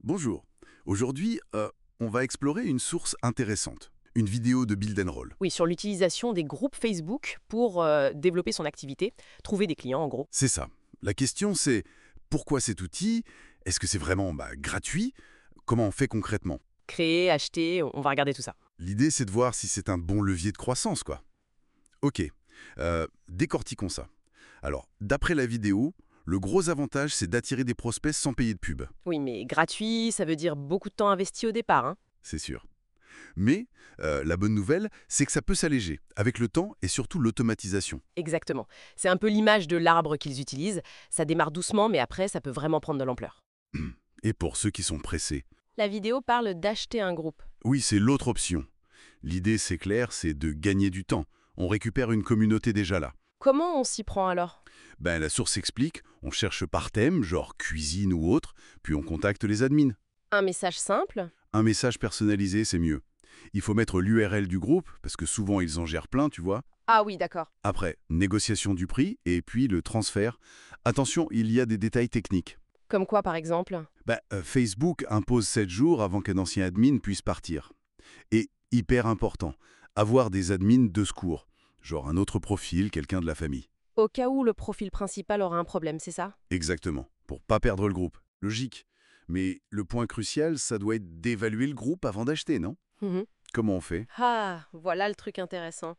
Bonjour. Aujourd'hui, on va explorer une source intéressante. Une vidéo de Build and Roll. Oui, sur l'utilisation des groupes Facebook pour développer son activité, trouver des clients en gros. C'est ça. La question c'est, pourquoi cet outil? Est-ce que c'est vraiment gratuit? Comment on fait concrètement? Créer, acheter, on va regarder tout ça. L'idée c'est de voir si c'est un bon levier de croissance, quoi. Ok. Décortiquons ça. Alors, d'après la vidéo, le gros avantage c'est d'attirer des prospects sans payer de pub. Oui, mais gratuit, ça veut dire beaucoup de temps investi au départ, hein. C'est sûr. Mais la bonne nouvelle, c'est que ça peut s'alléger, avec le temps et surtout l'automatisation. Exactement. C'est un peu l'image de l'arbre qu'ils utilisent. Ça démarre doucement, mais après, ça peut vraiment prendre de l'ampleur. Et pour ceux qui sont pressés, La vidéo parle d'acheter un groupe. oui, c'est l'autre option. L'idée, c'est clair, c'est de gagner du temps. On récupère une communauté déjà là. Comment on s'y prend alors? La source explique, on cherche par thème, genre cuisine ou autre, puis on contacte les admins. Un message simple? Un message personnalisé, c'est mieux. Il faut mettre l'URL du groupe, parce que souvent ils en gèrent plein, tu vois. Ah oui, d'accord. Après, négociation du prix, et puis le transfert. Attention, il y a des détails techniques. Comme quoi, par exemple? Facebook impose 7 jours avant qu'un ancien admin puisse partir. Et, hyper important, avoir des admins de secours. Genre un autre profil, quelqu'un de la famille. Au cas où le profil principal aura un problème, c'est ça? Exactement, pour pas perdre le groupe. Logique. Mais le point crucial, ça doit être d'évaluer le groupe avant d'acheter, non? Mhm. Comment on fait? Ah, voilà le truc intéressant.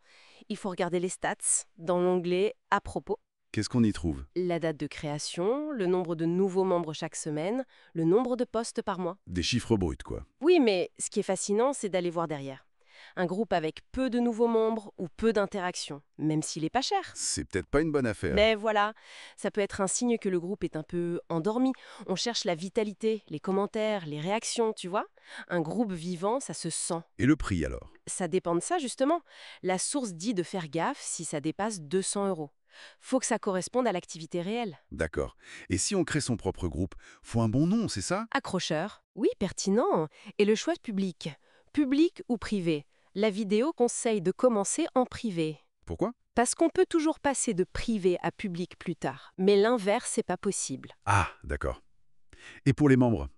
Il faut regarder les stats dans l'onglet à propos. Qu'est-ce qu'on y trouve? La date de création, le nombre de nouveaux membres chaque semaine, le nombre de postes par mois. Des chiffres bruts, quoi. Oui, mais ce qui est fascinant, c'est d'aller voir derrière. Un groupe avec peu de nouveaux membres ou peu d'interactions, même s'il n'est pas cher. C'est peut-être pas une bonne affaire. Mais voilà, ça peut être un signe que le groupe est un peu endormi. On cherche la vitalité, les commentaires, les réactions, tu vois. Un groupe vivant, ça se sent. Et le prix alors? Ça dépend de ça, justement. La source dit de faire gaffe si ça dépasse 200 €. Faut que ça corresponde à l'activité réelle. D'accord. Et si on crée son propre groupe, faut un bon nom, c'est ça? Accrocheur. Oui, pertinent. Et le choix public. Public ou privé. La vidéo conseille de commencer en privé. Pourquoi? Parce qu'on peut toujours passer de privé à public plus tard. Mais l'inverse, c'est pas possible. Ah, d'accord. Et pour les membres?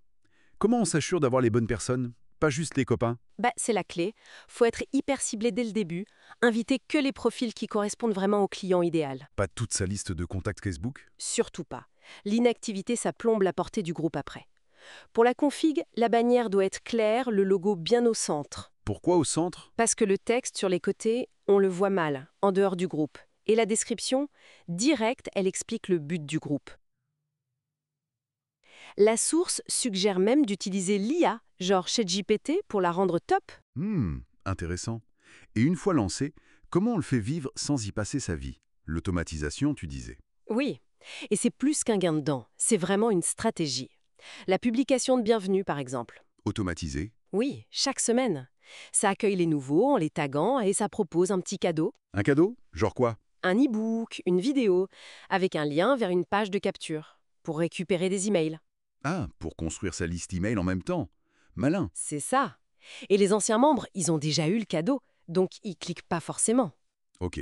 Comment on s'assure d'avoir les bonnes personnes? Pas juste les copains? C'est la clé. Faut être hyper ciblé dès le début. Inviter que les profils qui correspondent vraiment au client idéal. Pas toute sa liste de contacts Facebook? Surtout pas. L'inactivité, ça plombe la portée du groupe après. Pour la config, la bannière doit être claire, le logo bien au centre. Pourquoi au centre? Parce que le texte sur les côtés, on le voit mal, en dehors du groupe. Et la description, directe, elle explique le but du groupe. La source suggère même d'utiliser l'IA, genre ChatGPT, pour la rendre top. Intéressant. Et une fois lancé, comment on le fait vivre sans y passer sa vie? L'automatisation, tu disais. Oui, et c'est plus qu'un gain de dents, c'est vraiment une stratégie. La publication de bienvenue, par exemple. Automatisé? Oui, chaque semaine. Ça accueille les nouveaux en les taguant et ça propose un petit cadeau. Un cadeau? Genre quoi? Un e-book, une vidéo, avec un lien vers une page de capture, pour récupérer des emails. Ah, pour construire sa liste email en même temps. Malin. C'est ça. Et les anciens membres, ils ont déjà eu le cadeau, donc ils cliquent pas forcément. Ok.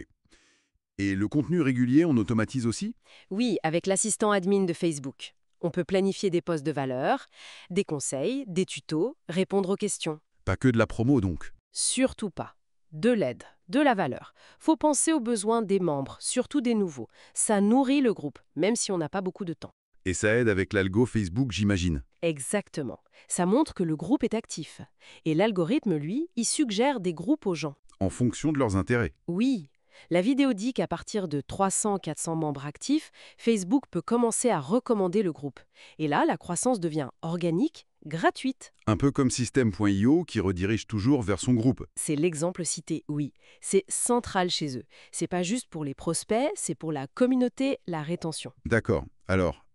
Et le contenu régulier, on automatise aussi? Oui, avec l'assistant admin de Facebook. On peut planifier des posts de valeur, des conseils, des tutos, répondre aux questions. Pas que de la promo donc. Surtout pas. De l'aide, de la valeur. Faut penser aux besoins des membres, surtout des nouveaux. Ça nourrit le groupe, même si on n'a pas beaucoup de temps. Et ça aide avec l'algo Facebook, j'imagine. Exactement. Ça montre que le groupe est actif. Et l'algorithme, lui, il suggère des groupes aux gens. En fonction de leurs intérêts. Oui, la vidéo dit qu'à partir de 300-400 membres actifs, Facebook peut commencer à recommander le groupe. Et là, la croissance devient organique, gratuite. Un peu comme System.io qui redirige toujours vers son groupe. C'est l'exemple cité, oui. C'est central chez eux. C'est pas juste pour les prospects, c'est pour la communauté, la rétention. D'accord. Alors,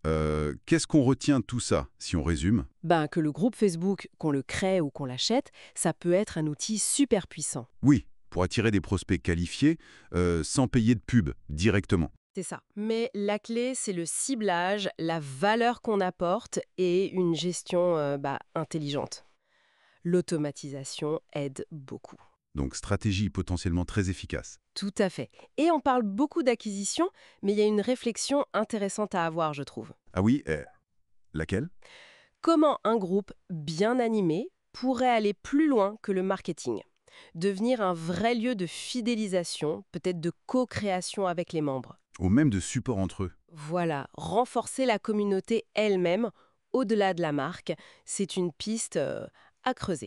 qu'est-ce qu'on retient de tout ça, si on résume? Que le groupe Facebook, qu'on le crée ou qu'on l'achète, ça peut être un outil super puissant. Oui, pour attirer des prospects qualifiés, sans payer de pub, directement. C'est ça. Mais la clé, c'est le ciblage, la valeur qu'on apporte et une gestion intelligente. L'automatisation aide beaucoup. Donc stratégie potentiellement très efficace. Tout à fait. Et on parle beaucoup d'acquisition, mais il y a une réflexion intéressante à avoir, je trouve. Ah oui, laquelle? Comment un groupe bien animé pourrait aller plus loin que le marketing? Devenir un vrai lieu de fidélisation, peut-être de co-création avec les membres. Ou même de support entre eux. Voilà, renforcer la communauté elle-même, au-delà de la marque, c'est une piste à creuser.